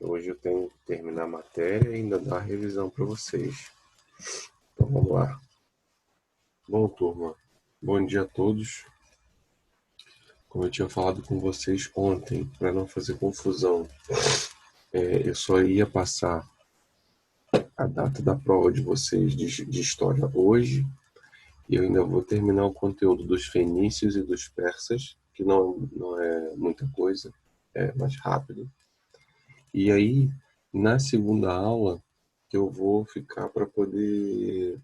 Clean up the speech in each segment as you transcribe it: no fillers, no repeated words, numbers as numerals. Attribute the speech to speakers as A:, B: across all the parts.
A: Hoje eu tenho que terminar a matéria e ainda dar a revisão para vocês. Então vamos lá. Bom, turma, bom dia a todos. Como eu tinha falado com vocês ontem, para não fazer confusão, eu só ia passar a data da prova de vocês de história hoje. E eu ainda vou terminar o conteúdo dos fenícios e dos persas, que não é muita coisa, é mais rápido. E aí, na segunda aula, que eu vou ficar para poder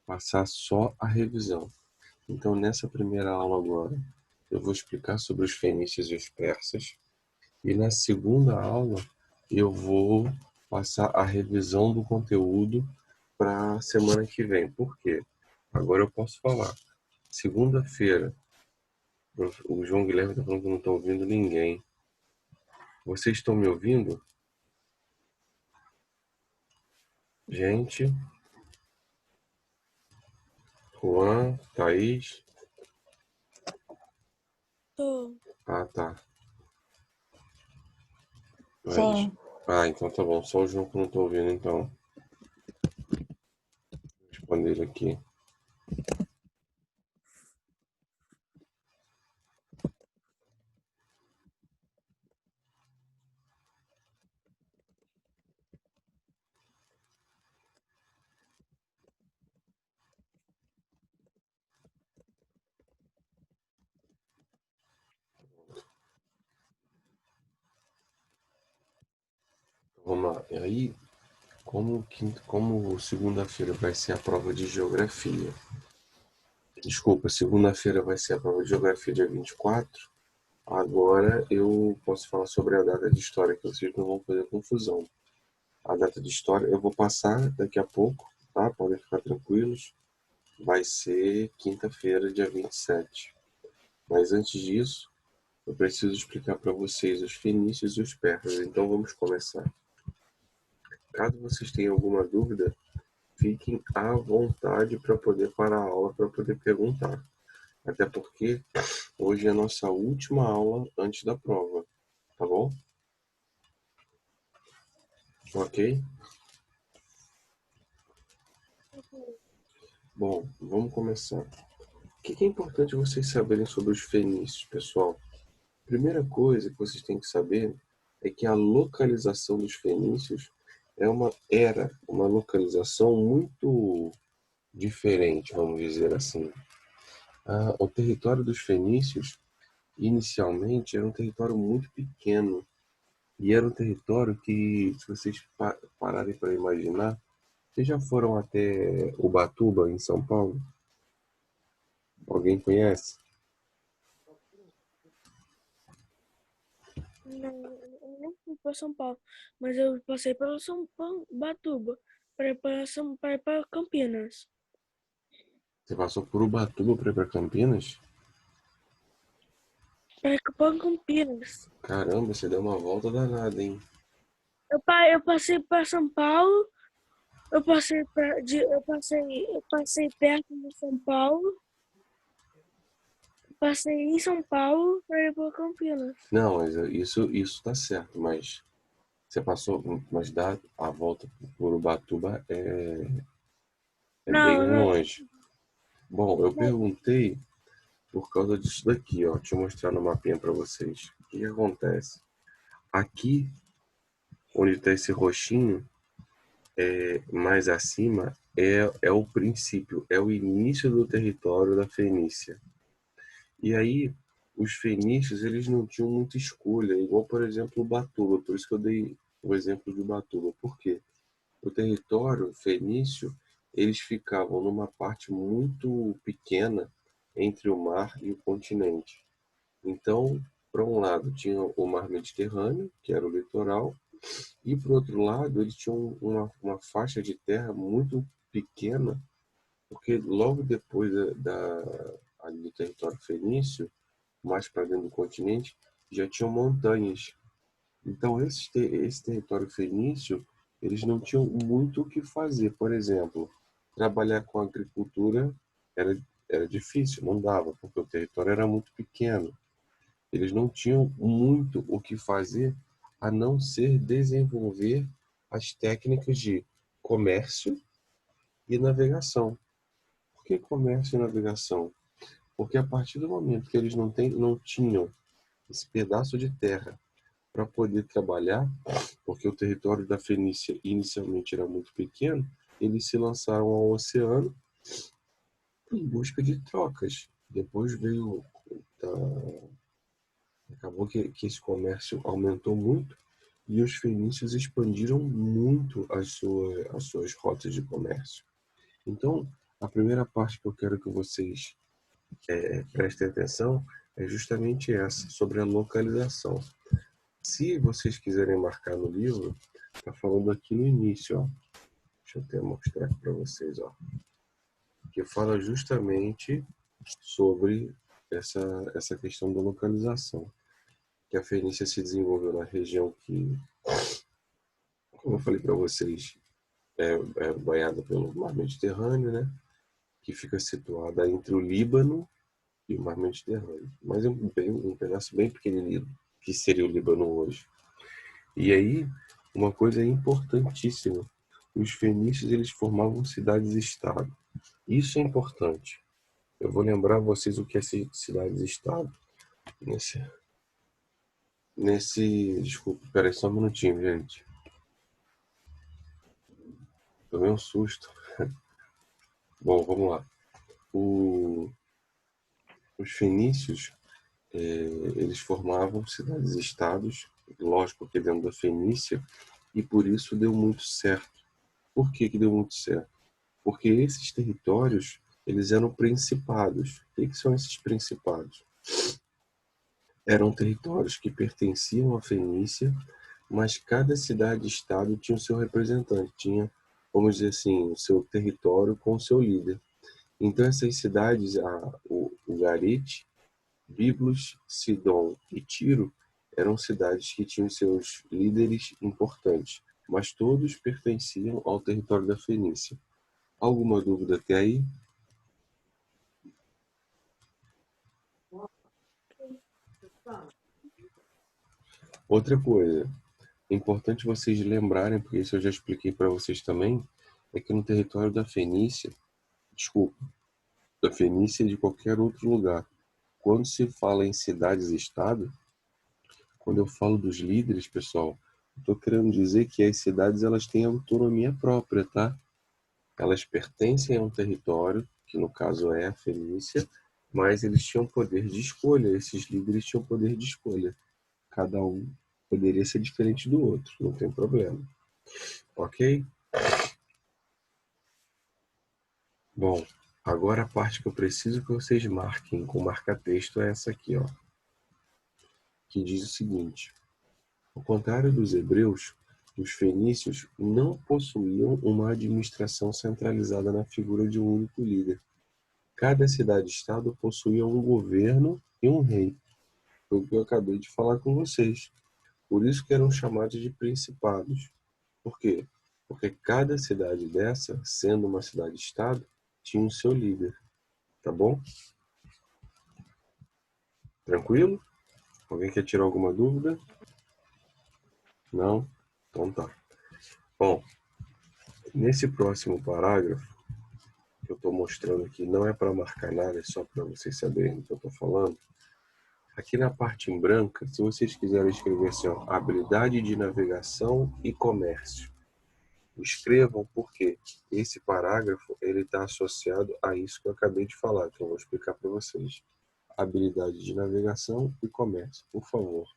A: passar só a revisão. Então, nessa primeira aula agora, eu vou explicar sobre os fenícios e os persas. E na segunda aula, eu vou passar a revisão do conteúdo para a semana que vem. Por quê? Agora eu posso falar. Segunda-feira, o João Guilherme está falando que não está ouvindo ninguém. Vocês estão me ouvindo? Gente, Juan, Thaís?
B: Tô.
A: Ah, tá.
C: Sim.
A: Então tá bom. Só o João que eu não tô ouvindo, então. Vou responder ele aqui. Vamos lá. E aí, como segunda-feira vai ser a prova de geografia? Desculpa, segunda-feira vai ser a prova de geografia dia 24. Agora eu posso falar sobre a data de história, que vocês não vão fazer confusão. A data de história eu vou passar daqui a pouco, tá? Podem ficar tranquilos. Vai ser quinta-feira, dia 27. Mas antes disso, eu preciso explicar para vocês os fenícios e os persas. Então vamos começar. Caso vocês tenham alguma dúvida, fiquem à vontade para poder parar a aula, para poder perguntar. Até porque hoje é a nossa última aula antes da prova, tá bom? Ok? Bom, vamos começar. O que é importante vocês saberem sobre os fenícios, pessoal? Primeira coisa que vocês têm que saber é que a localização dos fenícios era uma localização muito diferente, vamos dizer assim. O território dos fenícios, inicialmente, era um território muito pequeno. E era um território que, se vocês pararem para imaginar, vocês já foram até Ubatuba, em São Paulo? Alguém conhece?
B: Não, eu não fui para São Paulo, mas eu passei pelo São Paulo, Batuba, para ir para Campinas.
A: Você passou por Ubatuba para ir para Campinas?
B: Para ir para Campinas.
A: Caramba, você deu uma volta danada, hein?
B: Eu passei para São Paulo, eu passei perto de São Paulo, passei em São Paulo para ir para Campinas.
A: Não, mas isso tá certo, mas você passou, mas dar a volta por Ubatuba é bem
B: Não,
A: longe. Bom, eu perguntei por causa disso daqui, ó. Deixa eu mostrar no mapinha para vocês. O que acontece? Aqui, onde está esse roxinho, mais acima, é o princípio, é o início do território da Fenícia. E aí, os fenícios, eles não tinham muita escolha, igual, por exemplo, Ubatuba. Por isso que eu dei o exemplo de Ubatuba. Por quê? O território fenício, eles ficavam numa parte muito pequena entre o mar e o continente. Então, para um lado tinha o mar Mediterrâneo, que era o litoral, e para o outro lado eles tinham uma faixa de terra muito pequena, porque logo depois ali do território fenício, mais para dentro do continente, já tinham montanhas. Então, esse território fenício, eles não tinham muito o que fazer. Por exemplo, trabalhar com agricultura era difícil, não dava, porque o território era muito pequeno. Eles não tinham muito o que fazer a não ser desenvolver as técnicas de comércio e navegação. Por que comércio e navegação? Porque a partir do momento que eles não tinham esse pedaço de terra para poder trabalhar, porque o território da Fenícia inicialmente era muito pequeno, eles se lançaram ao oceano em busca de trocas. Depois veio, acabou que esse comércio aumentou muito e os fenícios expandiram muito as suas rotas de comércio. Então, a primeira parte que eu quero que vocês prestem atenção é justamente essa, sobre a localização. Se vocês quiserem marcar no livro, está falando aqui no início, ó. Deixa eu até mostrar aqui para vocês, ó, que fala justamente sobre essa questão da localização, que a Fenícia se desenvolveu na região que, como eu falei para vocês, é banhada pelo Mar Mediterrâneo, né? Que fica situada entre o Líbano e o Mar Mediterrâneo, mas é um pedaço bem pequenininho, que seria o Líbano hoje. E aí, uma coisa importantíssima, os fenícios eles formavam cidades-estado. Isso é importante. Eu vou lembrar vocês o que é cidades-estado. Desculpa, peraí só um minutinho, gente. Tomei um susto. Bom, vamos lá. Os fenícios, eles formavam cidades-estados, lógico que dentro da Fenícia, e por isso deu muito certo. Por que deu muito certo? Porque esses territórios, eles eram principados. O que são esses principados? Eram territórios que pertenciam à Fenícia, mas cada cidade-estado tinha o seu representante, tinha, vamos dizer assim, o seu território com o seu líder. Então essas cidades, o Garite, Biblos, Sidom e Tiro, eram cidades que tinham seus líderes importantes, mas todos pertenciam ao território da Fenícia. Alguma dúvida até aí? Outra coisa, é importante vocês lembrarem, porque isso eu já expliquei para vocês também, é que no território da Fenícia, da Fenícia e de qualquer outro lugar, quando se fala em cidades-estado, quando eu falo dos líderes, pessoal, estou querendo dizer que as cidades elas têm autonomia própria, tá? Elas pertencem a um território, que no caso é a Fenícia, mas eles tinham poder de escolha, esses líderes tinham poder de escolha. Cada um poderia ser diferente do outro, não tem problema. Ok? Bom, agora a parte que eu preciso que vocês marquem com marca-texto é essa aqui, ó, que diz o seguinte: ao contrário dos hebreus, os fenícios não possuíam uma administração centralizada na figura de um único líder. Cada cidade-estado possuía um governo e um rei. Foi o que eu acabei de falar com vocês. Por isso que eram chamados de principados. Por quê? Porque cada cidade dessa, sendo uma cidade-estado, tinha o seu líder. Tá bom? Tranquilo? Alguém quer tirar alguma dúvida? Não? Então tá. Bom, nesse próximo parágrafo, que eu estou mostrando aqui, não é para marcar nada, é só para vocês saberem do que eu estou falando. Aqui na parte em branca, se vocês quiserem escrever assim, ó, habilidade de navegação e comércio, escrevam porque esse parágrafo ele está associado a isso que eu acabei de falar, que eu vou explicar para vocês. Habilidade de navegação e comércio, por favor,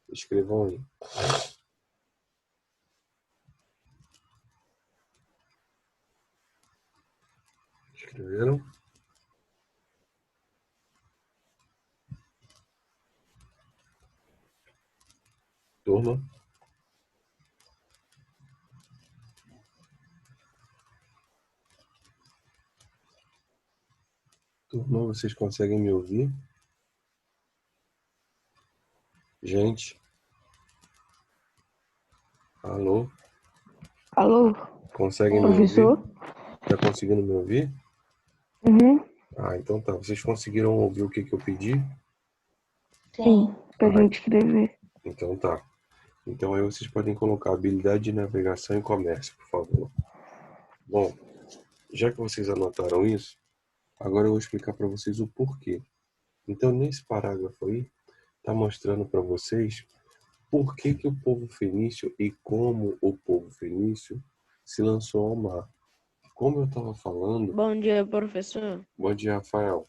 A: escrevam aí. Escreveram? Turma? Turma, vocês conseguem me ouvir? Gente? Alô?
C: Alô,
A: Conseguem me ouvir?
C: professor?
A: Tá conseguindo me ouvir?
C: Uhum.
A: Ah, então tá. Vocês conseguiram ouvir o que eu pedi?
C: Sim, pra
A: Ah,
C: gente escrever.
A: então tá. Então aí vocês podem colocar habilidade de navegação e comércio, por favor. Bom, já que vocês anotaram isso, agora eu vou explicar para vocês o porquê. Então nesse parágrafo aí, está mostrando para vocês por que que o povo fenício e como o povo fenício se lançou ao mar. Como eu estava falando...
B: Bom dia, professor.
A: Bom dia, Rafael.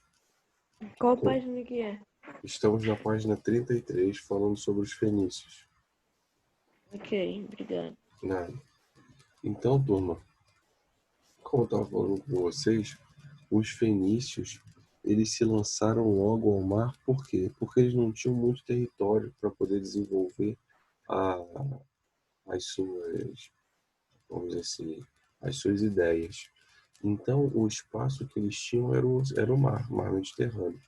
B: Qual página que é?
A: Estamos na página 33, falando sobre os fenícios.
B: Ok, obrigado.
A: Nada. Então, turma, como eu estava falando com vocês, os fenícios, eles se lançaram logo ao mar, por quê? Porque eles não tinham muito território para poder desenvolver a, as suas, vamos dizer assim, as suas ideias. Então, o espaço que eles tinham era o mar Mediterrâneo.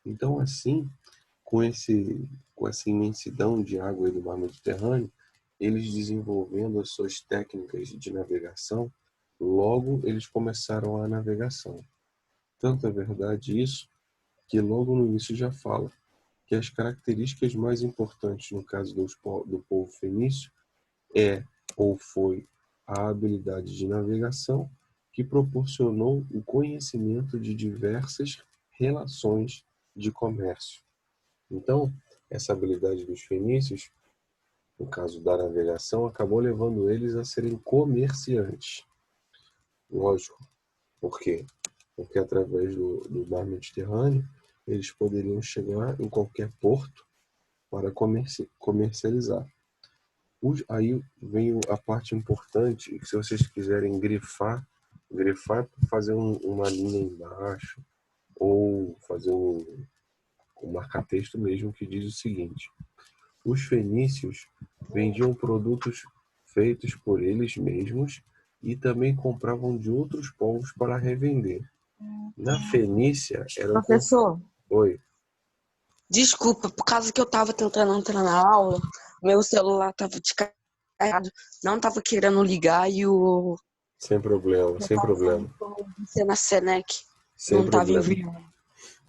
A: Então, assim, com essa imensidão de água aí do mar Mediterrâneo, eles desenvolvendo as suas técnicas de navegação, logo eles começaram a navegação. Tanto é verdade isso, que logo no início já fala que as características mais importantes no caso do povo fenício é ou foi a habilidade de navegação que proporcionou o conhecimento de diversas relações de comércio. Então, essa habilidade dos fenícios, no caso da navegação, acabou levando eles a serem comerciantes. Lógico. Por quê? Porque através do mar Mediterrâneo, eles poderiam chegar em qualquer porto para comercializar. Aí vem a parte importante, que se vocês quiserem grifar para fazer uma linha embaixo, ou fazer um marca-texto mesmo, que diz o seguinte: os fenícios vendiam produtos feitos por eles mesmos e também compravam de outros povos para revender. Na Fenícia era um...
D: Professor,
A: Oi,
D: desculpa, por causa que eu tava tentando entrar na aula, meu celular tava descarregado, não tava querendo ligar e o
A: sem problema, sem problema.
D: você na Senec
A: Sem
D: não tava
A: problema.
D: enviando.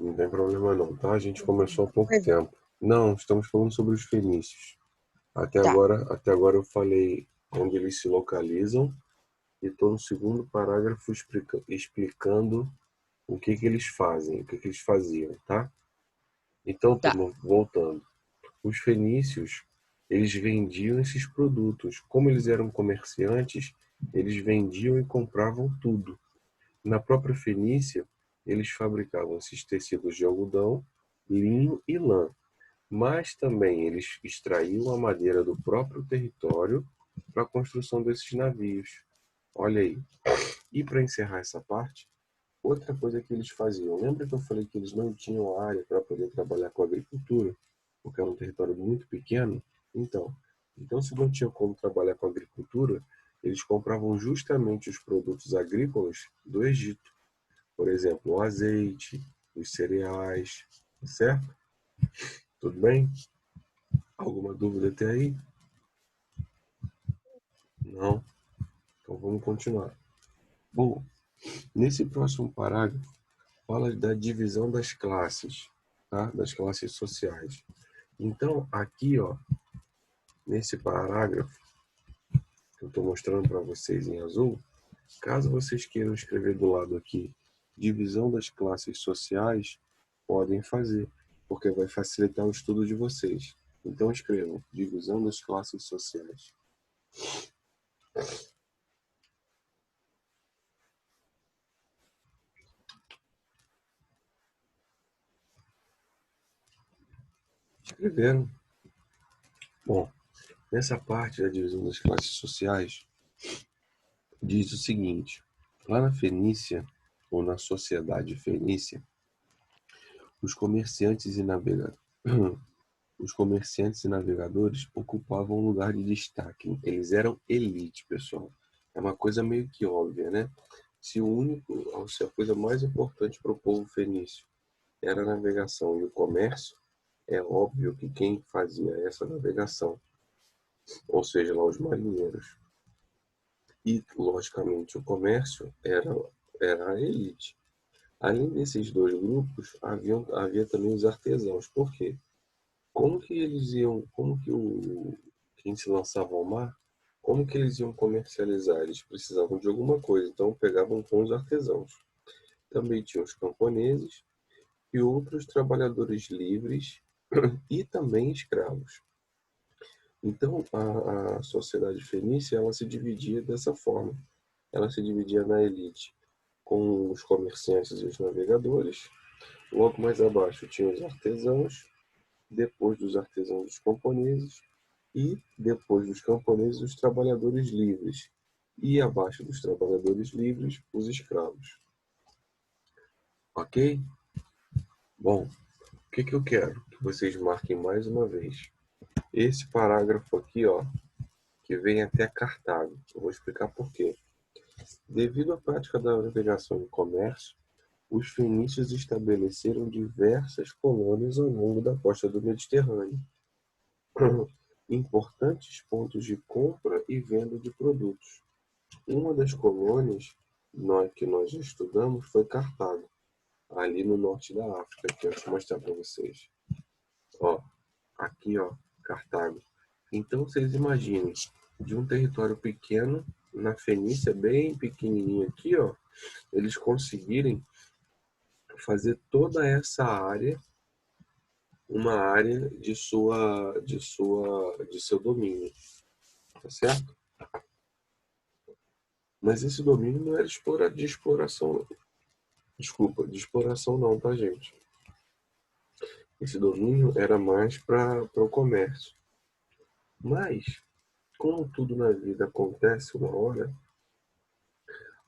A: Não tem problema não, tá? A gente começou há pouco tempo. Não, estamos falando sobre os fenícios. Até
D: Tá.
A: agora eu falei onde eles se localizam e estou no segundo parágrafo explicando o que eles fazem, o que eles faziam, tá? Então,
D: Tá.
A: turma, voltando. Os fenícios, eles vendiam esses produtos. Como eles eram comerciantes, eles vendiam e compravam tudo. Na própria Fenícia, eles fabricavam esses tecidos de algodão, linho e lã. Mas também eles extraíam a madeira do próprio território para a construção desses navios. Olha aí. E para encerrar essa parte, outra coisa que eles faziam. Lembra que eu falei que eles não tinham área para poder trabalhar com agricultura? Porque era um território muito pequeno? Então, se não tinha como trabalhar com agricultura, eles compravam justamente os produtos agrícolas do Egito. Por exemplo, o azeite, os cereais, certo? Tudo bem? Alguma dúvida até aí? Não? Então vamos continuar. Bom, nesse próximo parágrafo, fala da divisão das classes, tá? Das classes sociais. Então, aqui, ó, nesse parágrafo, que eu estou mostrando para vocês em azul, caso vocês queiram escrever do lado aqui, divisão das classes sociais, podem fazer, porque vai facilitar o estudo de vocês. Então escrevam, divisão das classes sociais. Escreveram? Bom, nessa parte da divisão das classes sociais, diz o seguinte: lá na Fenícia, ou na sociedade fenícia, os comerciantes e navegadores ocupavam um lugar de destaque. Eles eram elite, pessoal. É uma coisa meio que óbvia, né? Se a coisa mais importante para o povo fenício era a navegação e o comércio, é óbvio que quem fazia essa navegação, ou seja, lá os marinheiros, e logicamente o comércio, era a elite. Além desses dois grupos, havia também os artesãos. Por quê? Como que quem se lançava ao mar, como que eles iam comercializar? Eles precisavam de alguma coisa, então pegavam com os artesãos. Também tinham os camponeses e outros trabalhadores livres e também escravos. Então, a sociedade fenícia, ela se dividia dessa forma. Ela se dividia na elite com os comerciantes e os navegadores. Logo mais abaixo tinha os artesãos, depois dos artesãos os camponeses e depois dos camponeses os trabalhadores livres. E abaixo dos trabalhadores livres, os escravos. Ok? Bom, o que eu quero? Que vocês marquem mais uma vez. Esse parágrafo aqui, ó, que vem até Cartago. Eu vou explicar por quê. Devido à prática da navegação e comércio, os fenícios estabeleceram diversas colônias ao longo da costa do Mediterrâneo, importantes pontos de compra e venda de produtos. Uma das colônias que nós já estudamos foi Cartago, ali no norte da África, que eu vou mostrar para vocês. Ó, aqui, ó, Cartago. Então, vocês imaginem, de um território pequeno, na Fenícia, bem pequenininho aqui, ó, eles conseguirem fazer toda essa área uma área de seu domínio, tá certo? Mas esse domínio não era de exploração, desculpa, de exploração não, tá, gente? Esse domínio era mais para o comércio. Mas, como tudo na vida acontece uma hora,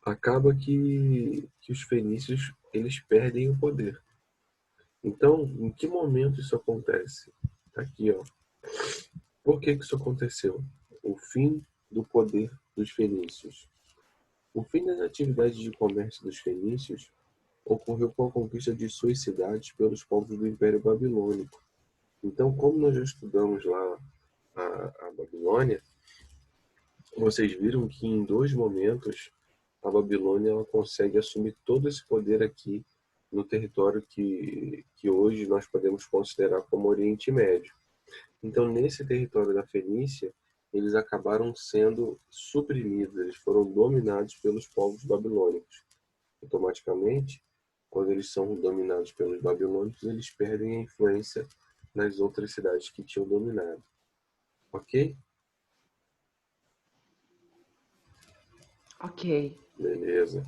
A: acaba que os fenícios eles perdem o poder. Então, em que momento isso acontece? Tá aqui, ó. Por que isso aconteceu? O fim do poder dos fenícios. O fim das atividades de comércio dos fenícios ocorreu com a conquista de suas cidades pelos povos do Império Babilônico. Então, como nós já estudamos lá a Babilônia, vocês viram que em 2 momentos a Babilônia ela consegue assumir todo esse poder aqui no território que hoje nós podemos considerar como Oriente Médio. Então, nesse território da Fenícia, eles acabaram sendo suprimidos, eles foram dominados pelos povos babilônicos. Automaticamente, quando eles são dominados pelos babilônicos, eles perdem a influência nas outras cidades que tinham dominado. Ok?
D: Ok.
A: Beleza.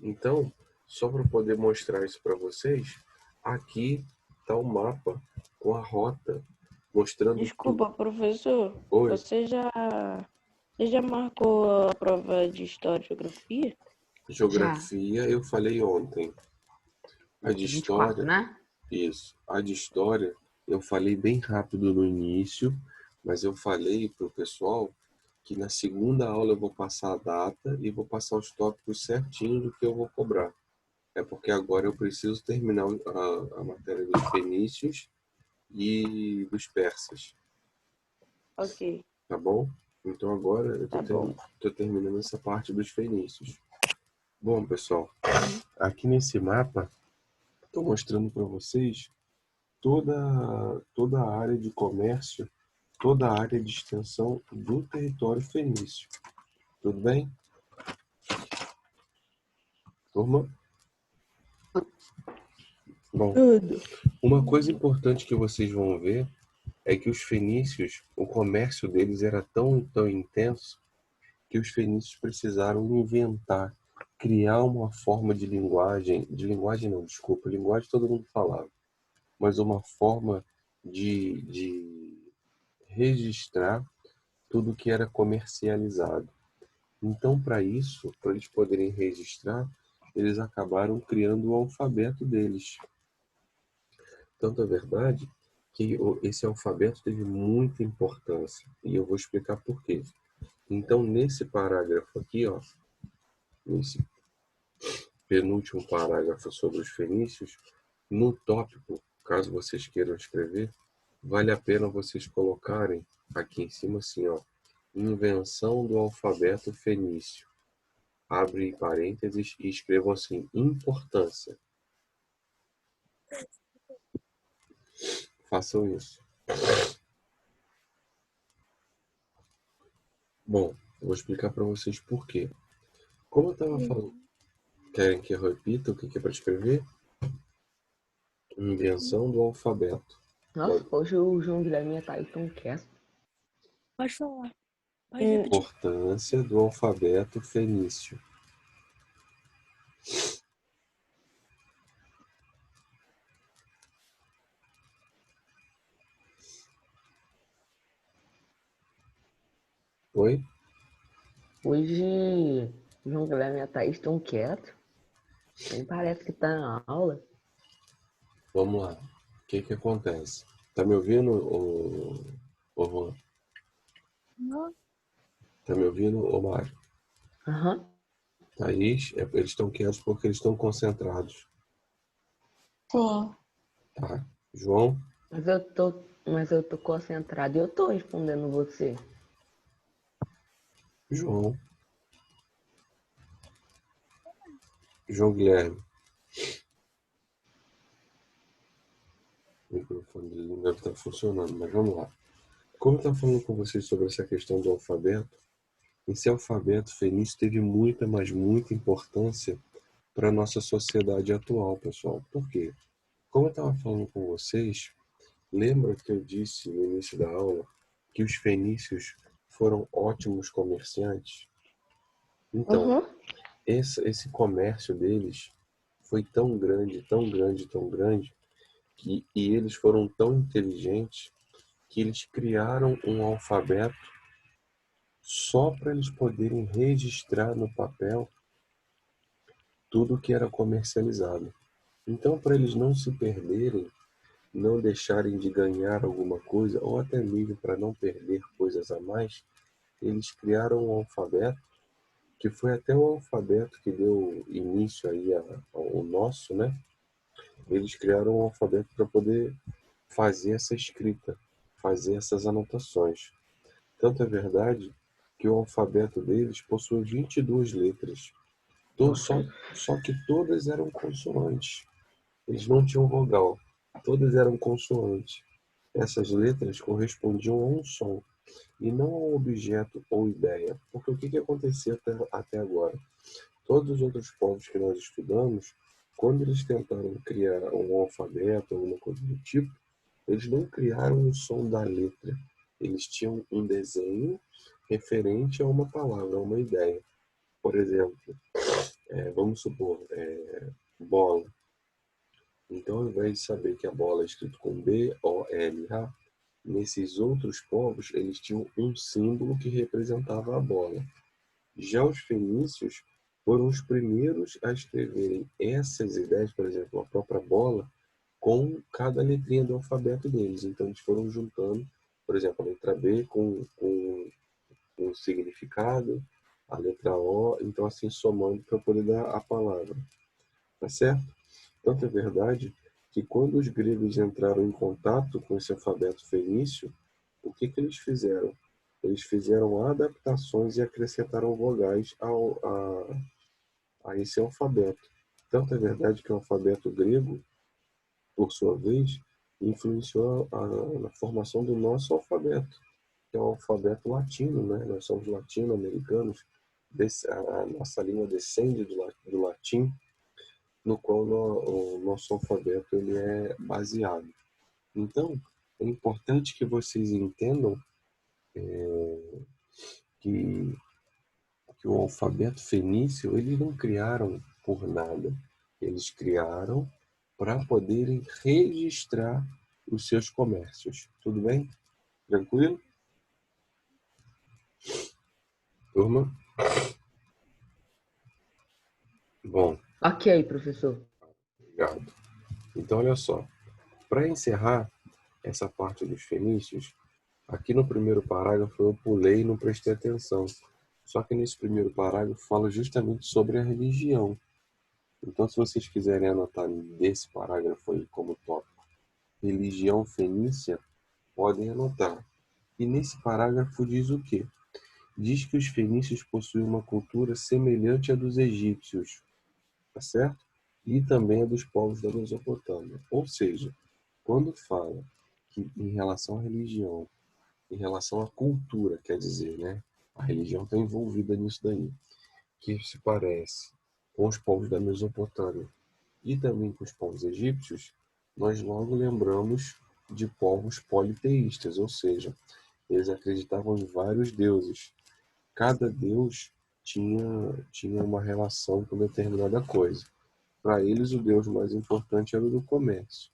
A: Então, só para poder mostrar isso para vocês, aqui está o mapa com a rota mostrando
B: Desculpa, professor.
A: Oi.
B: Você já marcou a prova de História e Geografia?
A: Geografia eu falei ontem. A de
D: 24,
A: história,
D: né?
A: isso. A de história eu falei bem rápido no início, mas eu falei para o pessoal que na segunda aula eu vou passar a data e vou passar os tópicos certinho do que eu vou cobrar. É porque agora eu preciso terminar a matéria dos fenícios e dos persas,
B: Ok,
A: tá bom? Então agora eu
B: tá bom.
A: tô terminando essa parte dos fenícios. Bom, pessoal, aqui nesse mapa estou mostrando para vocês toda a área de comércio, toda a área de extensão do território fenício. Tudo bem? Turma? Bom,
B: Tudo.
A: uma coisa importante que vocês vão ver é que os fenícios, o comércio deles era tão intenso que os fenícios precisaram inventar, criar uma forma de linguagem não, desculpa, linguagem todo mundo falava, mas uma forma de registrar tudo que era comercializado. Então, para isso, para eles poderem registrar, eles acabaram criando o alfabeto deles. Tanto é verdade que esse alfabeto teve muita importância, e eu vou explicar por quê. Então, nesse parágrafo aqui, ó, nesse penúltimo parágrafo sobre os fenícios, no tópico, caso vocês queiram escrever, vale a pena vocês colocarem aqui em cima assim, ó, invenção do alfabeto fenício. Abre parênteses e escrevam assim, importância. Façam isso. Bom, eu vou explicar para vocês por quê. Como eu estava falando, querem que eu repita o que é para escrever? Invenção do alfabeto.
C: Nossa, hoje o João Guilherme ia estar aí tão quieto.
B: Pode falar. Pode repetir.
A: Importância do alfabeto fenício. Oi?
C: Hoje o João Guilherme e a Thaís estão quietos. Nem parece que tá na aula.
A: Vamos lá. O que acontece? Tá me ouvindo, ô Juan?
B: Não,
A: Tá me ouvindo, ô Mário?
C: Aham.
A: Thaís, eles estão quietos porque eles estão concentrados.
D: Sim.
A: Tá? João?
C: Mas eu tô concentrado e eu tô respondendo você.
A: João. João Guilherme. O microfone dele não deve estar funcionando, mas vamos lá. Como eu estava falando com vocês sobre essa questão do alfabeto, esse alfabeto fenício teve muita, mas muita importância para a nossa sociedade atual, pessoal. Por quê? Como eu estava falando com vocês, lembra que eu disse no início da aula que os fenícios foram ótimos comerciantes? Então,
C: Uhum.
A: esse comércio deles foi tão grande, tão grande, tão grande, e eles foram tão inteligentes que eles criaram um alfabeto só para eles poderem registrar no papel tudo que era comercializado. Então, para eles não se perderem, não deixarem de ganhar alguma coisa, ou até mesmo para não perder coisas a mais, eles criaram um alfabeto, que foi até o alfabeto que deu início aí ao nosso, né? Eles criaram um alfabeto para poder fazer essa escrita, fazer essas anotações. Tanto é verdade que o alfabeto deles possui 22 letras. Só,
C: Nossa.
A: só que todas eram consoantes. Eles não tinham vogal. Todas eram consoantes. Essas letras correspondiam a um som e não a um objeto ou ideia. Porque o que acontecia até agora? Todos os outros povos que nós estudamos, quando eles tentaram criar um alfabeto ou alguma coisa do tipo, eles não criaram o som da letra. Eles tinham um desenho referente a uma palavra, a uma ideia. Por exemplo, vamos supor, bola. Então, ao invés de saber que a bola é escrito com B-O-L-A, nesses outros povos, eles tinham um símbolo que representava a bola. Já os fenícios foram os primeiros a escreverem essas ideias, por exemplo, a própria bola, com cada letrinha do alfabeto deles. Então, eles foram juntando, por exemplo, a letra B com um significado, a letra O, então assim somando para poder dar a palavra. Tá certo? Tanto é verdade que quando os gregos entraram em contato com esse alfabeto fenício, o que eles fizeram? Eles fizeram adaptações e acrescentaram vogais a esse alfabeto. Tanto é verdade que o alfabeto grego, por sua vez, influenciou na formação do nosso alfabeto, que é o alfabeto latino, né? Nós somos latino-americanos, a nossa língua descende do latim, no qual o nosso alfabeto ele é baseado. Então, é importante que vocês entendam que, que o alfabeto fenício eles não criaram por nada. Eles criaram para poderem registrar os seus comércios. Tudo bem? Tranquilo? Turma? Bom,
C: Ok, professor.
A: obrigado. Então, olha só. Para encerrar essa parte dos fenícios, aqui no primeiro parágrafo eu pulei e não prestei atenção. Só que nesse primeiro parágrafo fala justamente sobre a religião. Então, se vocês quiserem anotar nesse parágrafo aí como tópico, religião fenícia, podem anotar. E nesse parágrafo diz o quê? Diz que os fenícios possuíam uma cultura semelhante à dos egípcios, tá certo? E também a dos povos da Mesopotâmia. Ou seja, quando fala que em relação à religião, em relação à cultura, quer dizer, né? A religião está envolvida nisso daí, que se parece com os povos da Mesopotâmia e também com os povos egípcios, nós logo lembramos de povos politeístas, ou seja, eles acreditavam em vários deuses. Cada deus tinha uma relação com determinada coisa. Para eles, o deus mais importante era o do comércio,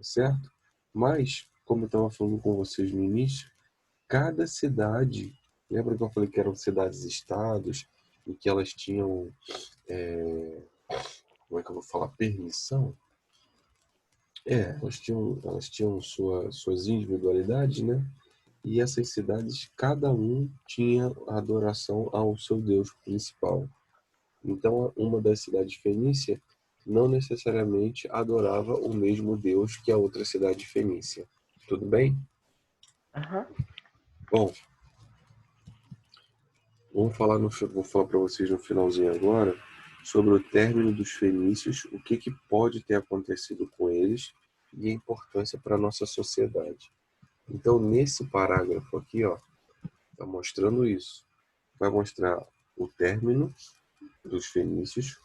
A: certo? Mas, como eu estava falando com vocês no início, cada cidade, lembra que eu falei que eram cidades-estados e que elas tinham, como é que eu vou falar, permissão? Elas tinham suas individualidades, né? E essas cidades, cada um tinha adoração ao seu deus principal. Então, uma das cidades fenícia não necessariamente adorava o mesmo deus que a outra cidade fenícia. Tudo bem?
C: Aham.
A: Bom, vou falar para vocês no finalzinho agora sobre o término dos fenícios, o que pode ter acontecido com eles e a importância para a nossa sociedade. Então, nesse parágrafo aqui, ó, está mostrando isso. Vai mostrar o término dos fenícios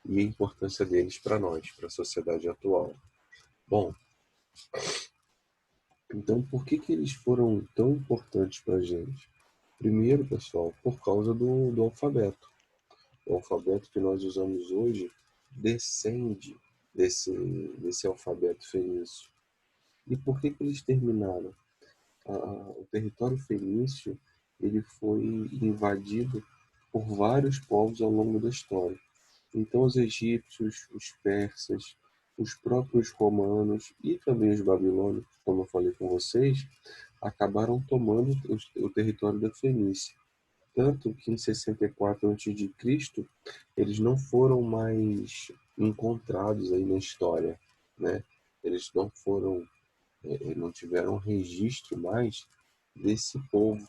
A: e a importância deles para nós, para a sociedade atual. Bom, então por que eles foram tão importantes para a gente? Primeiro, pessoal, por causa do alfabeto. O alfabeto que nós usamos hoje descende desse alfabeto fenício. E por que eles terminaram? O território fenício ele foi invadido por vários povos ao longo da história. Então os egípcios, os persas, os próprios romanos e também os babilônicos, como eu falei com vocês, acabaram tomando o território da Fenícia. Tanto que em 64 a.C. eles não foram mais encontrados aí na história, né? Eles não tiveram registro mais desse povo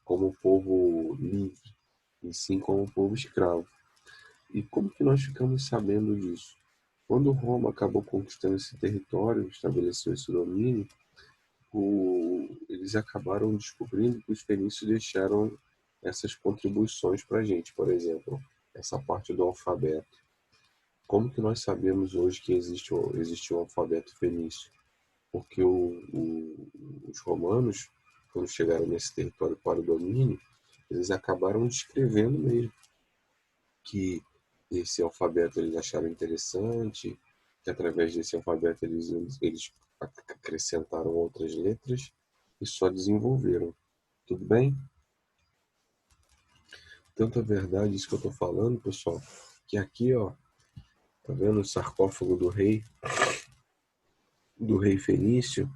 A: como povo livre, e sim como povo escravo. E como que nós ficamos sabendo disso? Quando Roma acabou conquistando esse território, estabeleceu esse domínio, eles acabaram descobrindo que os fenícios deixaram essas contribuições para a gente, por exemplo, essa parte do alfabeto. Como que nós sabemos hoje que existe o alfabeto fenício? Porque os romanos, quando chegaram nesse território para o domínio, eles acabaram descrevendo mesmo que esse alfabeto eles acharam interessante, que através desse alfabeto eles acrescentaram outras letras e só desenvolveram. Tudo bem? Tanto é verdade isso que eu estou falando, pessoal, que aqui, ó, tá vendo o sarcófago do rei Fenício?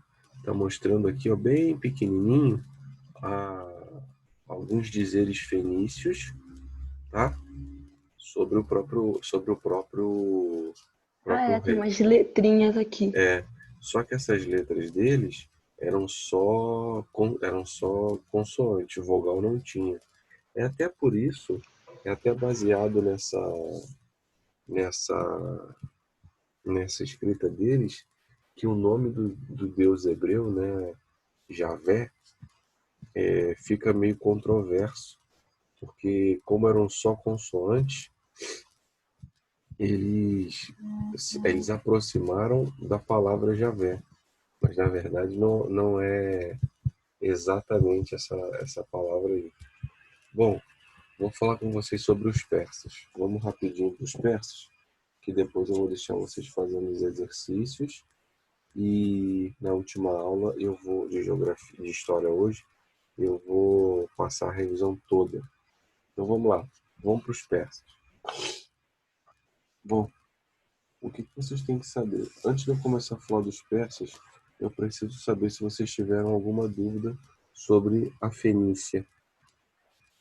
A: Tá mostrando aqui, ó, bem pequenininho, alguns dizeres fenícios, tá? Sobre o próprio
C: Tem
A: rei.
C: umas letrinhas aqui.
A: Só que essas letras deles eram só consoante, vogal não tinha. É até por isso, é até baseado nessa escrita deles, que o nome do deus hebreu, né, Javé, fica meio controverso, porque como eram só consoantes, eles aproximaram da palavra Javé, mas na verdade não é exatamente essa palavra aí. Bom, vou falar com vocês sobre os persas. Vamos rapidinho para os persas, que depois eu vou deixar vocês fazendo os exercícios. E na última aula de geografia, de história hoje, eu vou passar a revisão toda. Então vamos lá, vamos para os persas. Bom, o que vocês têm que saber? Antes de eu começar a falar dos persas, eu preciso saber se vocês tiveram alguma dúvida sobre a Fenícia.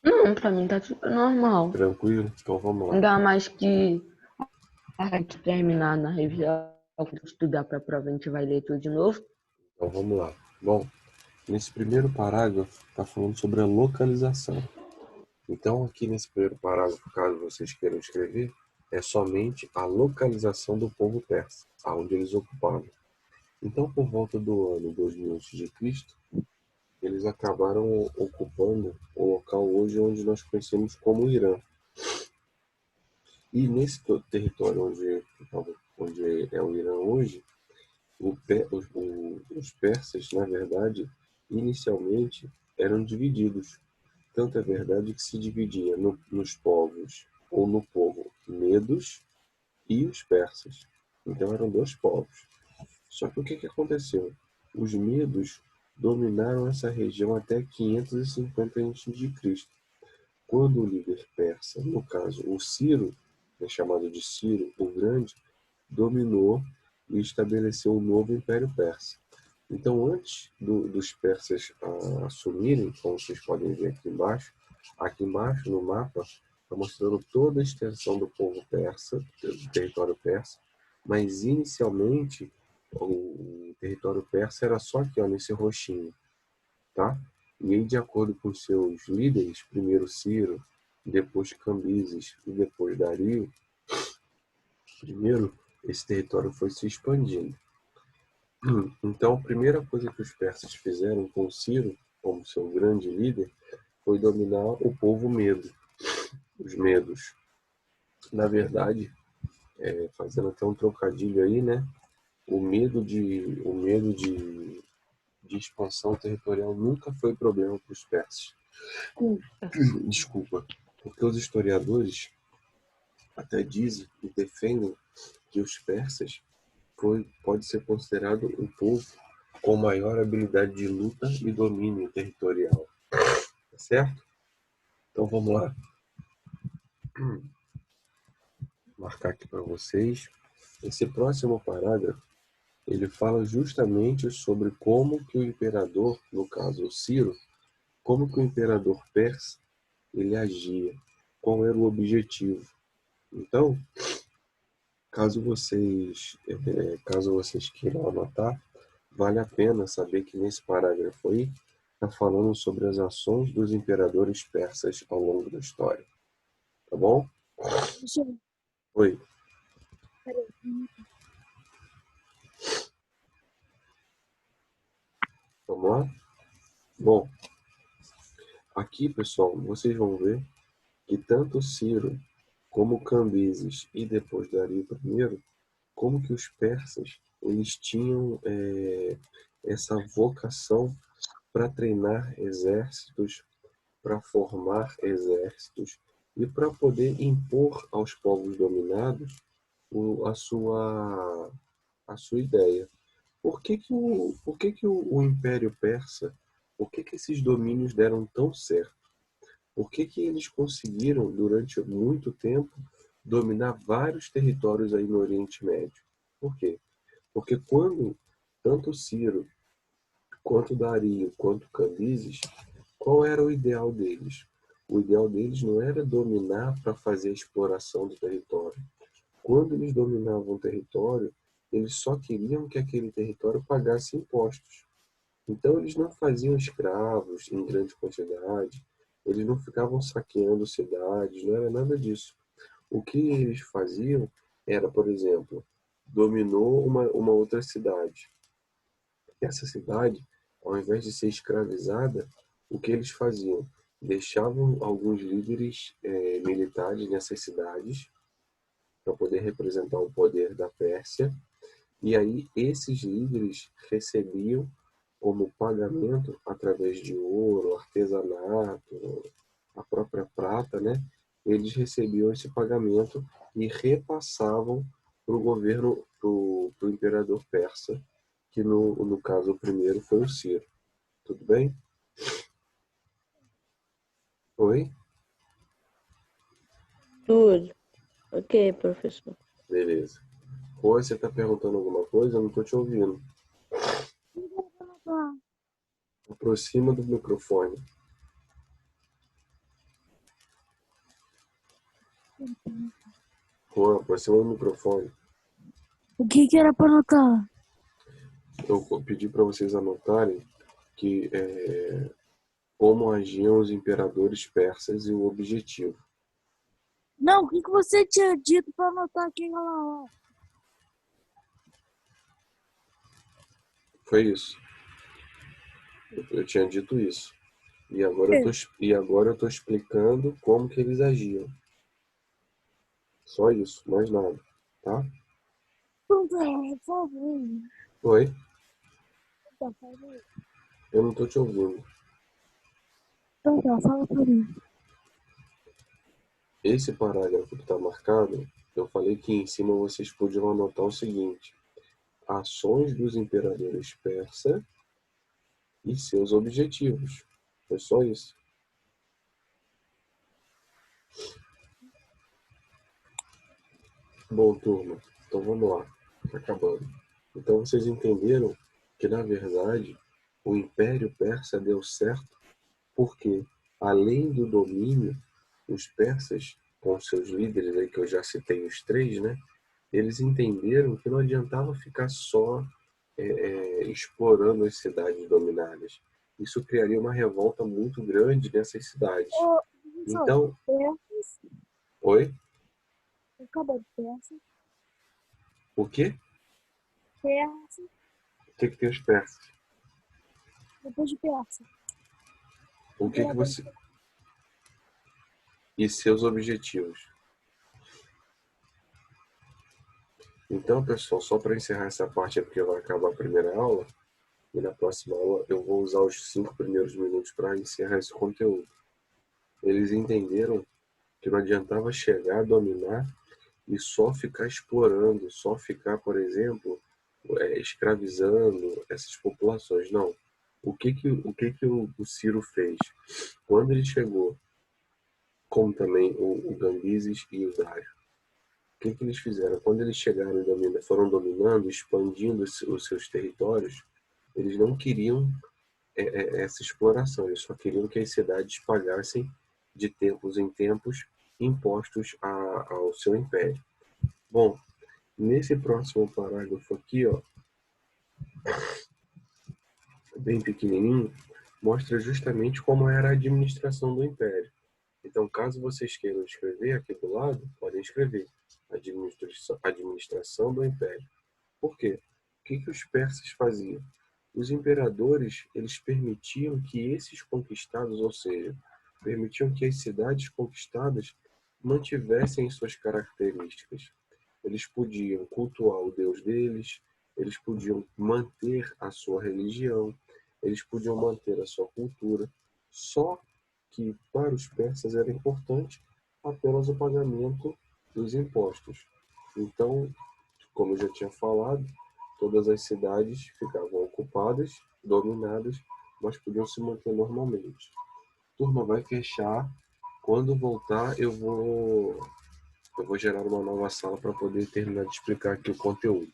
C: Não, pra mim tá tudo normal.
A: Tranquilo? Então vamos lá.
C: Ainda mais que a gente terminar na revisão, estudar pra prova, a gente vai ler tudo de novo.
A: Então vamos lá. Bom, nesse primeiro parágrafo está falando sobre a localização. Então aqui nesse primeiro parágrafo, caso vocês queiram escrever, é somente a localização do povo persa, aonde eles ocupavam. Então por volta do ano 2000 a.C., eles acabaram ocupando o local hoje onde nós conhecemos como Irã. E nesse território onde é o Irã hoje, os persas, na verdade, inicialmente eram divididos. Tanto é verdade que se dividia nos povos, ou no povo medos e os persas. Então eram dois povos. Só que o que aconteceu? Os medos dominaram essa região até 550 a.C., quando o líder persa, no caso o Ciro, chamado de Ciro o Grande, dominou e estabeleceu um novo Império Persa. Então, antes dos persas assumirem, como vocês podem ver aqui embaixo no mapa, está mostrando toda a extensão do povo persa, do território persa, mas inicialmente o território persa era só aqui, ó, nesse roxinho, tá? E aí, de acordo com seus líderes, primeiro Ciro, depois Cambises e depois Dario, primeiro esse território foi se expandindo. Então, a primeira coisa que os persas fizeram com Ciro, como seu grande líder, foi dominar o povo medo, os medos. Na verdade, fazendo até um trocadilho aí, né? O medo de expansão territorial nunca foi problema para os persas. Desculpa, porque os historiadores até dizem e defendem que os persas pode ser considerado o povo com maior habilidade de luta e domínio territorial. Tá certo? Então vamos lá. Vou marcar aqui para vocês. Esse próximo parágrafo, ele fala justamente sobre como que o imperador, no caso o Ciro, como que o imperador persa, ele agia, qual era o objetivo. Então, caso vocês queiram anotar, vale a pena saber que nesse parágrafo aí está falando sobre as ações dos imperadores persas ao longo da história. Tá bom?
B: Professor,
A: Oi.
B: peraí.
A: Vamos lá? Bom, aqui, pessoal, vocês vão ver que tanto Ciro como Cambises e depois Dario I, como que os persas eles tinham essa vocação para treinar exércitos, para formar exércitos e para poder impor aos povos dominados a sua ideia. Por que que o Império Persa, por que que esses domínios deram tão certo? Por que que eles conseguiram, durante muito tempo, dominar vários territórios aí no Oriente Médio? Por quê? Porque quando tanto Ciro, quanto Dario, quanto Cambises, qual era o ideal deles? O ideal deles não era dominar para fazer a exploração do território. Quando eles dominavam o território, eles só queriam que aquele território pagasse impostos. Então eles não faziam escravos em grande quantidade, eles não ficavam saqueando cidades, não era nada disso. O que eles faziam era, por exemplo, dominou uma outra cidade. Essa cidade, ao invés de ser escravizada, o que eles faziam? Deixavam alguns líderes militares nessas cidades para poder representar o poder da Pérsia. E aí esses líderes recebiam como pagamento, através de ouro, artesanato, a própria prata, né? Eles recebiam esse pagamento e repassavam para o governo, para o imperador persa, que no caso o primeiro foi o Ciro. Tudo bem? Oi?
C: Tudo. Ok, professor.
A: Beleza. Oi, você está perguntando alguma coisa? Eu não estou te ouvindo. Aproxima do microfone. Juan, aproxima do microfone.
B: O que que era para anotar?
A: Eu pedi para vocês anotarem que como agiam os imperadores persas e o objetivo.
B: Não, o que que você tinha dito para anotar aqui, lá?
A: Foi isso. Eu tinha dito isso. E agora eu tô explicando como que eles agiam. Só isso, mais nada, tá? Oi? Eu não tô te ouvindo. Esse parágrafo que está marcado, eu falei que em cima vocês podiam anotar o seguinte: ações dos imperadores persas e seus objetivos. Foi só isso. Bom, turma, então vamos lá. Tá acabando. Então vocês entenderam que, na verdade, o Império Persa deu certo porque, além do domínio, os persas, com seus líderes aí, que eu já citei os três, né? Eles entenderam que não adiantava ficar só explorando as cidades dominadas. Isso criaria uma revolta muito grande nessas cidades. Então, oi?
B: Acabou de peça.
A: O quê?
B: Peça.
A: O que tem os persas?
B: Depois de peça.
A: O que você... E seus objetivos. Então, pessoal, só para encerrar essa parte, porque vai acabar a primeira aula, e na próxima aula eu vou usar os 5 primeiros minutos para encerrar esse conteúdo. Eles entenderam que não adiantava chegar, dominar e só ficar explorando, só ficar, por exemplo, escravizando essas populações. Não. O Ciro fez? Quando ele chegou, como também o Cambises e o Dário, o que eles fizeram? Quando eles chegaram e foram dominando, expandindo os seus territórios, eles não queriam essa exploração, eles só queriam que as cidades pagassem de tempos em tempos impostos ao seu império. Bom, nesse próximo parágrafo aqui, ó, bem pequenininho, mostra justamente como era a administração do império. Então, caso vocês queiram escrever aqui do lado, podem escrever administração do império. Por quê? O que os persas faziam? Os imperadores, eles permitiam que esses conquistados, ou seja, permitiam que as cidades conquistadas mantivessem suas características. Eles podiam cultuar o deus deles, eles podiam manter a sua religião, eles podiam manter a sua cultura, só que para os persas era importante apenas o pagamento dos impostos. Então, como eu já tinha falado, todas as cidades ficavam ocupadas, dominadas, mas podiam se manter normalmente. Turma, vai fechar. Quando voltar, eu vou gerar uma nova sala para poder terminar de explicar aqui o conteúdo.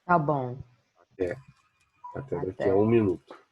C: Tá bom.
A: Até daqui a
C: Até.
A: 1 minuto.